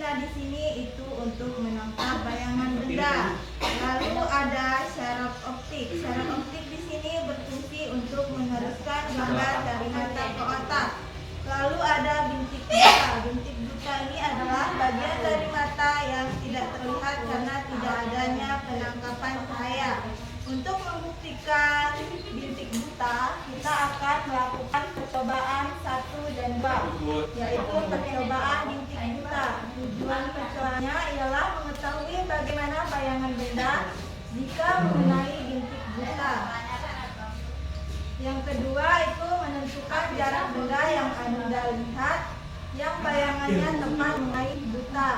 kita di sini itu untuk menangkap bayangan benda. Lalu ada syarat optik. Syarat optik di sini berfungsi untuk meneruskan gambar dari mata ke otak. Lalu ada bintik buta. Bintik buta ini adalah bagian dari mata yang tidak terlihat karena tidak adanya penangkapan cahaya. Untuk membuktikan bintik buta, kita akan melakukan percobaan 1 dan 2, yaitu percobaan bintik buta. Tujuan percobaannya ialah mengetahui bagaimana bayangan benda jika mengenai bintik buta. Yang kedua itu menentukan jarak benda yang Anda lihat yang bayangannya tepat mengenai buta.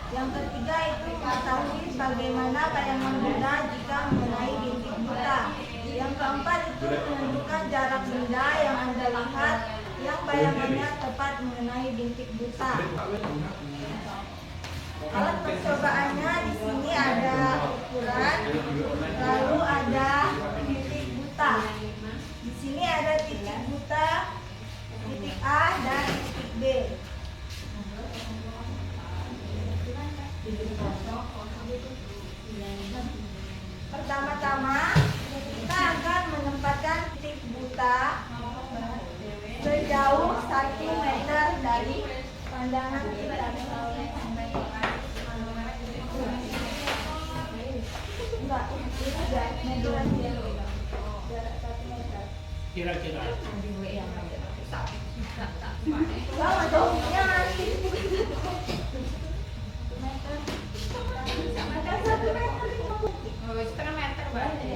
Yang ketiga itu mengetahui bagaimana bayangan benda jika mengenai bintik buta. Yang keempat itu menentukan jarak benda yang Anda lihat yang bayangannya tepat mengenai bintik buta. Alat percobaannya di sini ada ukuran, lalu ada titik buta. Di sini ada titik buta, titik A dan titik B. Pertama-tama kita akan menempatkan titik buta sejauh 1 meter dari pandangan kita. Kira-kira Sama jauhnya nanti. Setengah meter berarti.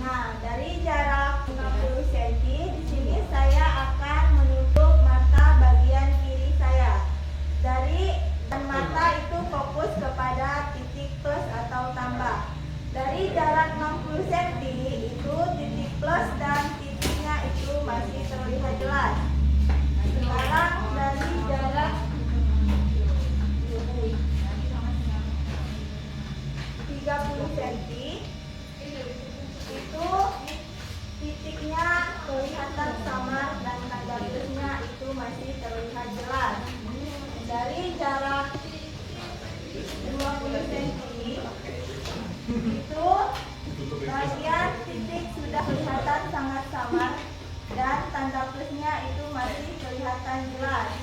Nah, dari jarak 50 cm di sini saya akan menutup mata bagian kiri saya. Dan mata itu fokus kepada titik plus atau tambah. Dari jarak 60 cm itu titik plus dan titiknya itu masih terlihat jelas. Sekarang dari jarak 30 cm itu titiknya kelihatan samar dan tanda plusnya itu masih terlihat jelas. Dari jarak 20 cm itu bagian titik sudah kelihatan sangat samar dan tanda plusnya itu masih kelihatan jelas.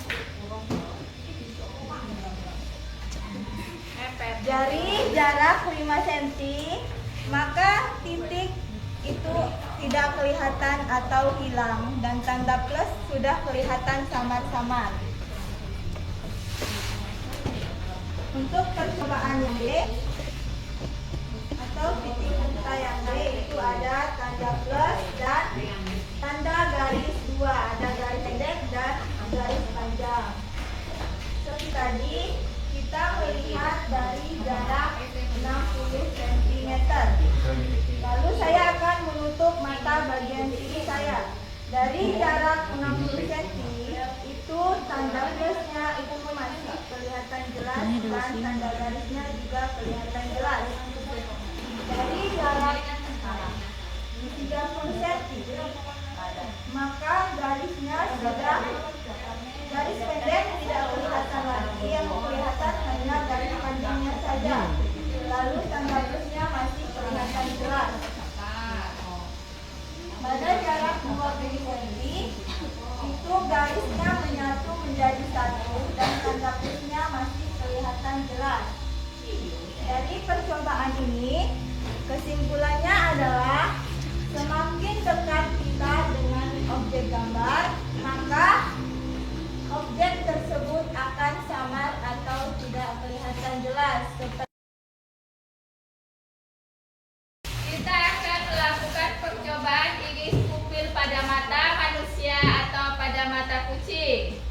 Dari jarak 5 cm maka titik itu tidak kelihatan atau hilang dan tanda plus sudah kelihatan samar-samar. Untuk percobaan yang B atau titik buta yang B itu ada tanda plus dan tanda garis 2, ada garis pendek dan garis panjang. Seperti tadi kita melihat dari jarak 60 cm. Lalu saya akan menutup mata bagian kiri saya. Dari jarak 60 cm itu tanda plusnya itu masih kelihatan jelas dan tanda garisnya juga kelihatan jelas. Dari jarak 30 cm maka garisnya sudah garis pendek tidak kelihatan lagi, yang kelihatan hanya garis panjangnya saja. Lalu tanda plusnya masih kelihatan jelas. Pada jarak 20 cm itu garisnya menyatu menjadi satu dan tanda plusnya masih kelihatan jelas. Dari percobaan ini kesimpulannya adalah semakin dekat kita dengan objek gambar maka objek tersebut akan samar atau tidak kelihatan jelas. Kita akan melakukan percobaan iris pupil pada mata manusia atau pada mata kucing.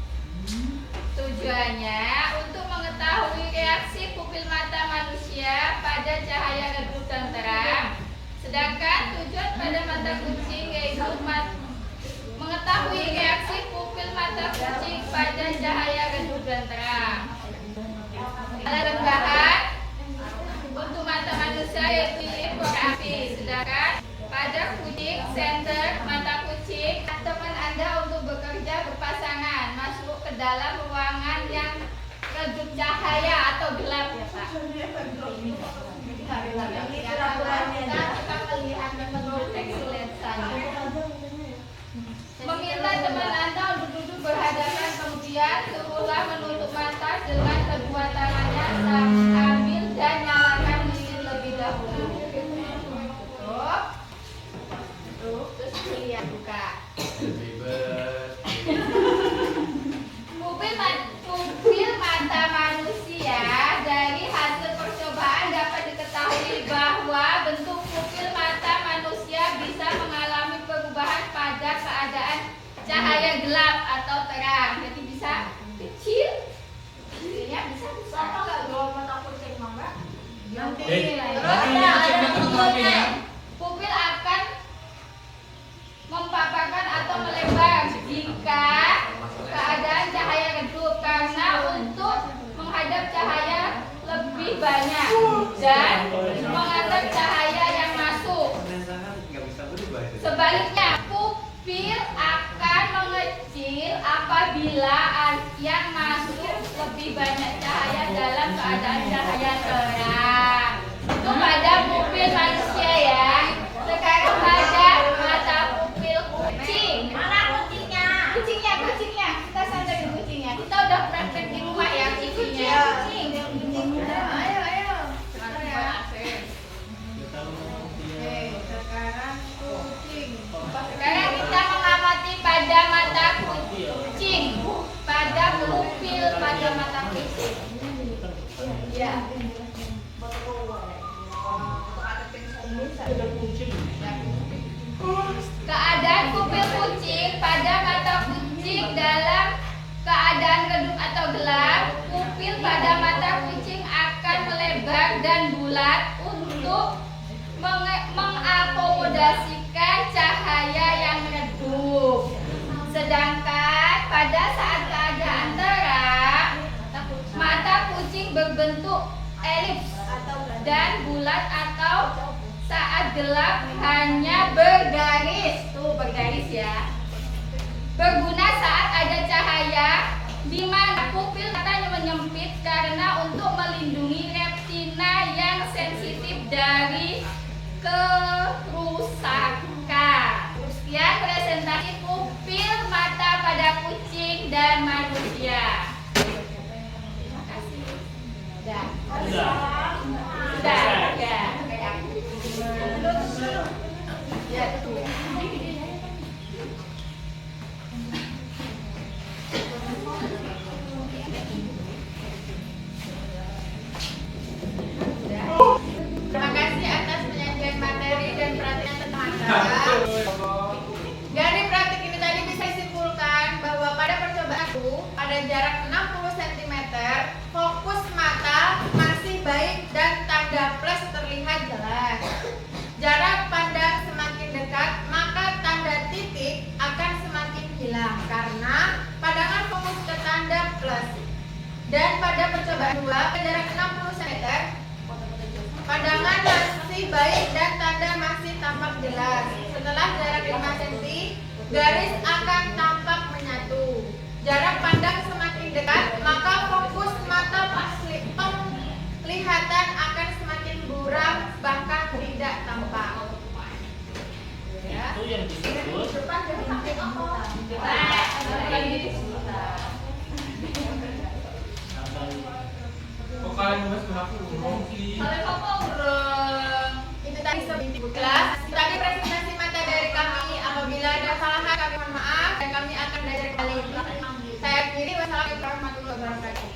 Tujuannya untuk mengetahui reaksi pupil mata manusia pada cahaya redup dan terang. Sedangkan tujuan pada mata kucing yaitu mengetahui reaksi pupil mata kucing pada cahaya redup dan terang. yaitu ekor api. Sedangkan pada kucing center mata kucing, teman Anda untuk bekerja berpasangan masuk ke dalam ruangan yang redup cahaya atau gelap ya Pak. Kita melihat mendeteksi lensanya. Meminta teman Anda untuk duduk berhadapan, kemudian suruhlah menutup mata dengan kedua tangannya sambil dan nyalakan lilin lebih dahulu. Tutup, terus lihat buka. Pupil mata manusia dari hasil percobaan dapat diketahui bahwa bentuk pupil mata manusia bisa mengalami perubahan pada keadaan cahaya gelap atau terang. Jadi bisa kecil, kecilnya bisa besar. Apa nggak kalau mata kucing Mbak? Nanti. Terus ada pupilnya. Pupil akan mempaparkan atau melebar jika keadaan cahaya redup karena untuk menghadap cahaya lebih banyak dan menghadap cahaya yang masuk. Sebaliknya, pupil akan mengecil apabila yang masuk lebih banyak cahaya dalam keadaan cahaya terang. Itu pada pupil manusia ya. Sekarang pada mata pupil kucing. Mana kucingnya? Kucingnya. Kita santai di kucingnya. Kita udah praktek di rumah ya kucingnya. Kucing. Ayo. Cepat ya. Sekarang kucing. Sekarang kita mengamati pada mata kucing. Pada pupil pada mata kucing. Ya. Keadaan pupil kucing pada mata kucing dalam keadaan redup atau gelap, pupil pada mata kucing akan melebar dan bulat untuk mengakomodasikan cahaya yang redup. Sedangkan pada saat keadaan terang, mata kucing berbentuk elips dan bulat atau saat gelap hanya bergaris. Tuh bergaris ya. Berguna saat ada cahaya di mana pupil matanya menyempit karena untuk melindungi retina yang sensitif dari kerusakan. Sekian presentasi pupil mata pada kucing dan manusia. Terima kasih. Sudah. Ya, itu. Terima kasih atas penyajian materi dan perhatian teman-teman. Dari praktik ini tadi bisa disimpulkan bahwa pada percobaan itu pada jarak 60 cm fokus mata masih baik dan tanda plus terlihat jelas. Jarak pandang semakin dekat maka tanda titik akan semakin hilang karena pandangan fokus ke tanda plus. Dan pada percobaan 2 pada jarak 60 cm pandangan masih baik dan tanda masih tampak jelas. Setelah jarak 5 cm, garis akan tampak menyatu. Jarak pandang semakin dekat, maka fokus mata penglihatan akan semakin buram, bahkan tidak tampak. Ya. Itu yang disebut Kalian mas berapa urung sih? Itu tadi kelas. Tadi presentasi mata dari kami. Apabila ada kesalahan kami mohon maaf dan kami akan belajar kembali. Saya kiri wassalamualaikum warahmatullahi wabarakatuh.